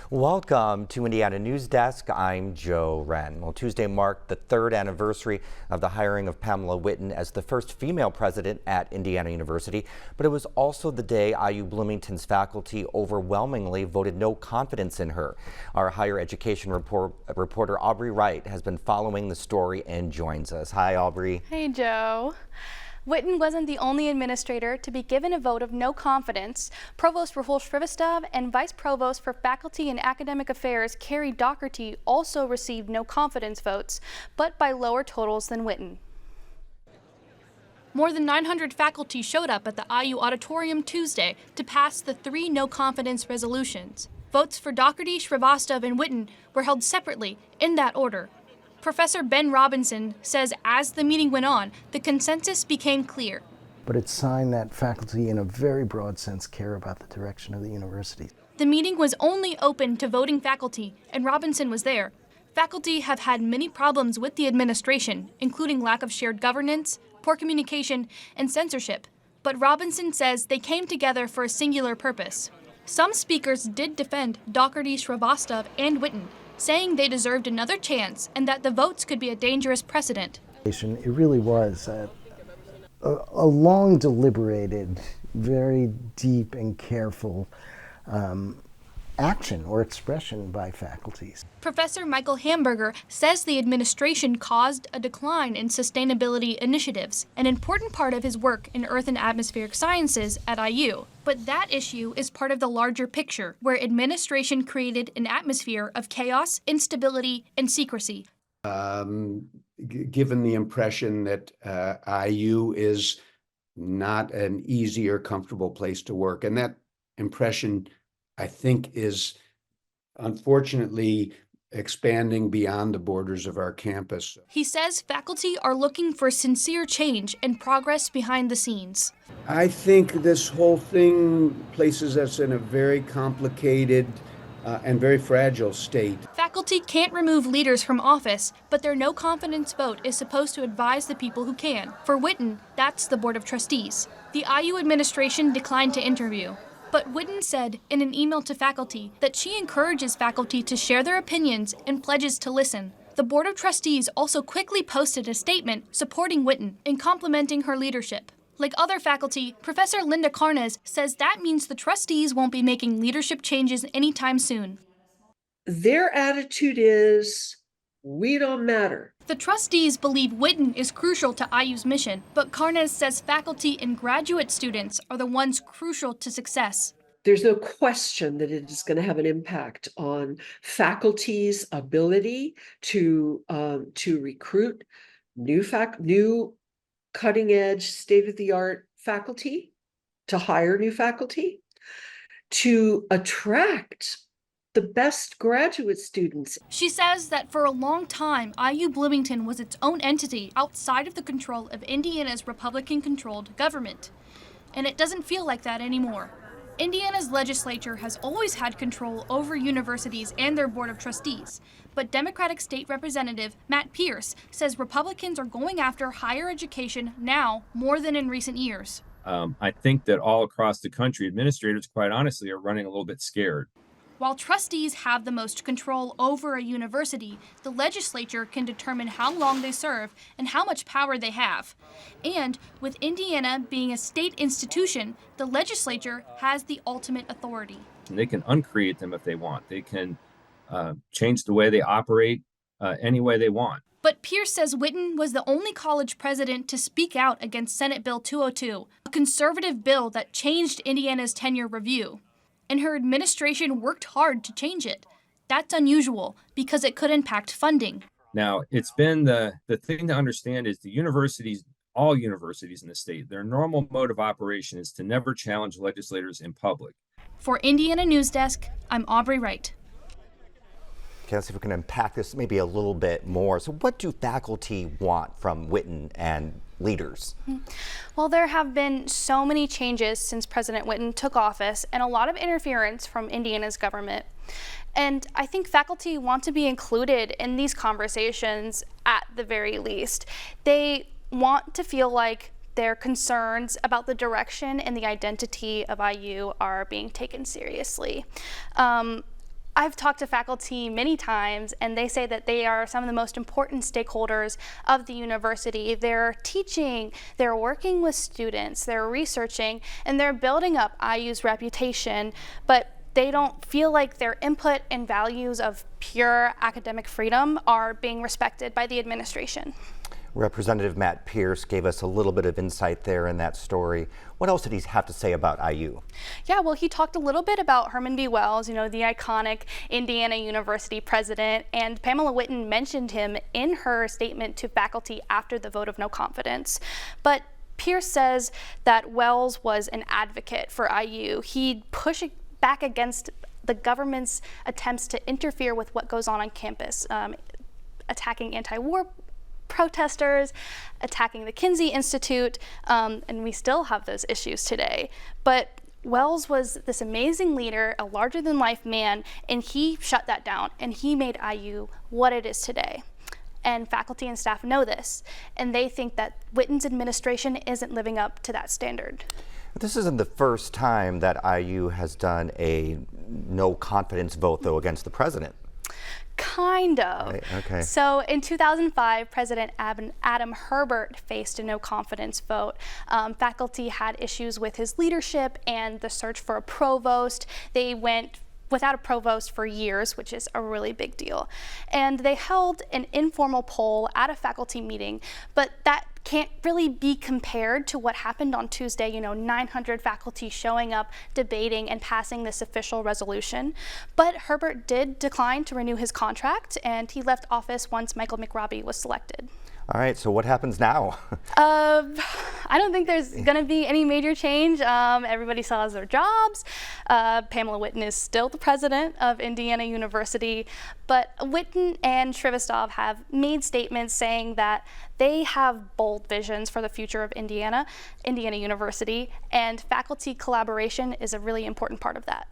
Welcome to Indiana News Desk. I'm Joe Wren. Well, Tuesday marked the 3rd anniversary of the hiring of Pamela Whitten as the first female president at Indiana University, but it was also the day IU Bloomington's faculty overwhelmingly voted no confidence in her. Our higher education reporter Aubrey Wright has been following the story and joins us. Hi, Aubrey. Hey, Joe. Whitten wasn't the only administrator to be given a vote of no confidence. Provost Rahul Srivastava and Vice Provost for Faculty and Academic Affairs Carrie Doherty also received no confidence votes, but by lower totals than Whitten. More than 900 faculty showed up at the IU auditorium Tuesday to pass the 3 no confidence resolutions. Votes for Doherty, Srivastava, and Whitten were held separately in that order. Professor Ben Robinson says as the meeting went on, the consensus became clear. But it's a sign that faculty, in a very broad sense, care about the direction of the university. The meeting was only open to voting faculty, and Robinson was there. Faculty have had many problems with the administration, including lack of shared governance, poor communication, and censorship. But Robinson says they came together for a singular purpose. Some speakers did defend Doherty, Srivastava, and Whitten, saying they deserved another chance and that the votes could be a dangerous precedent. It really was a long deliberated, very deep and careful action or expression by faculties. Professor Michael Hamburger says the administration caused a decline in sustainability initiatives, an important part of his work in earth and atmospheric sciences at IU. But that issue is part of the larger picture, where administration created an atmosphere of chaos, instability, and secrecy. Given the impression that IU is not an easy or comfortable place to work, and that impression, I think, is unfortunately expanding beyond the borders of our campus. He says faculty are looking for sincere change and progress behind the scenes. I think this whole thing places us in a very complicated and very fragile state. Faculty can't remove leaders from office, but their no confidence vote is supposed to advise the people who can. For Whitten, that's the Board of Trustees. The IU administration declined to interview. But Whitten said in an email to faculty that she encourages faculty to share their opinions and pledges to listen. The Board of Trustees also quickly posted a statement supporting Whitten and complimenting her leadership. Like other faculty, Professor Linda Carnes says that means the trustees won't be making leadership changes anytime soon. Their attitude is, we don't matter. The trustees believe Whitten is crucial to IU's mission, but Carnes says faculty and graduate students are the ones crucial to success. There's no question that it is going to have an impact on faculty's ability to recruit new cutting-edge, state-of-the-art faculty, to hire new faculty, to attract the best graduate students. She says that for a long time, IU Bloomington was its own entity outside of the control of Indiana's Republican-controlled government. And it doesn't feel like that anymore. Indiana's legislature has always had control over universities and their board of trustees. But Democratic State Representative Matt Pierce says Republicans are going after higher education now more than in recent years. I think that all across the country, administrators, quite honestly, are running a little bit scared. While trustees have the most control over a university, the legislature can determine how long they serve and how much power they have. And with Indiana being a state institution, the legislature has the ultimate authority. And they can uncreate them if they want. They can change the way they operate any way they want. But Pierce says Whitten was the only college president to speak out against Senate Bill 202, a conservative bill that changed Indiana's tenure review. And her administration worked hard to change it. That's unusual because it could impact funding. Now, it's been the thing to understand is the universities, all universities in the state, their normal mode of operation is to never challenge legislators in public. For Indiana News Desk, I'm Aubrey Wright. Okay, let's see if we can unpack this maybe a little bit more. So what do faculty want from Whitten and leaders? Well, there have been so many changes since President Whitten took office and a lot of interference from Indiana's government. And I think faculty want to be included in these conversations at the very least. They want to feel like their concerns about the direction and the identity of IU are being taken seriously. I've talked to faculty many times, and they say that they are some of the most important stakeholders of the university. They're teaching, they're working with students, they're researching, and they're building up IU's reputation, but they don't feel like their input and values of pure academic freedom are being respected by the administration. Representative Matt Pierce gave us a little bit of insight there in that story. What else did he have to say about IU? Yeah, well, he talked a little bit about Herman B. Wells, the iconic Indiana University president, and Pamela Whitten mentioned him in her statement to faculty after the vote of no confidence. But Pierce says that Wells was an advocate for IU. He'd push back against the government's attempts to interfere with what goes on campus, attacking anti-war protesters, attacking the Kinsey Institute, and we still have those issues today. But Wells was this amazing leader, a larger-than-life man, and he shut that down, and he made IU what it is today. And faculty and staff know this, and they think that Whitten's administration isn't living up to that standard. This isn't the first time that IU has done a no confidence vote, though, against the president. Kind of. Right, okay. So in 2005, President Adam Herbert faced a no confidence vote. Faculty had issues with his leadership and the search for a provost. They went without a provost for years, which is a really big deal. And they held an informal poll at a faculty meeting, but that can't really be compared to what happened on Tuesday, 900 faculty showing up, debating, and passing this official resolution. But Herbert did decline to renew his contract, and he left office once Michael McRobbie was selected. All right, so what happens now? I don't think there's going to be any major change. Everybody still has their jobs. Pamela Whitten is still the president of Indiana University, but Whitten and Shrivastov have made statements saying that they have bold visions for the future of Indiana University, and faculty collaboration is a really important part of that.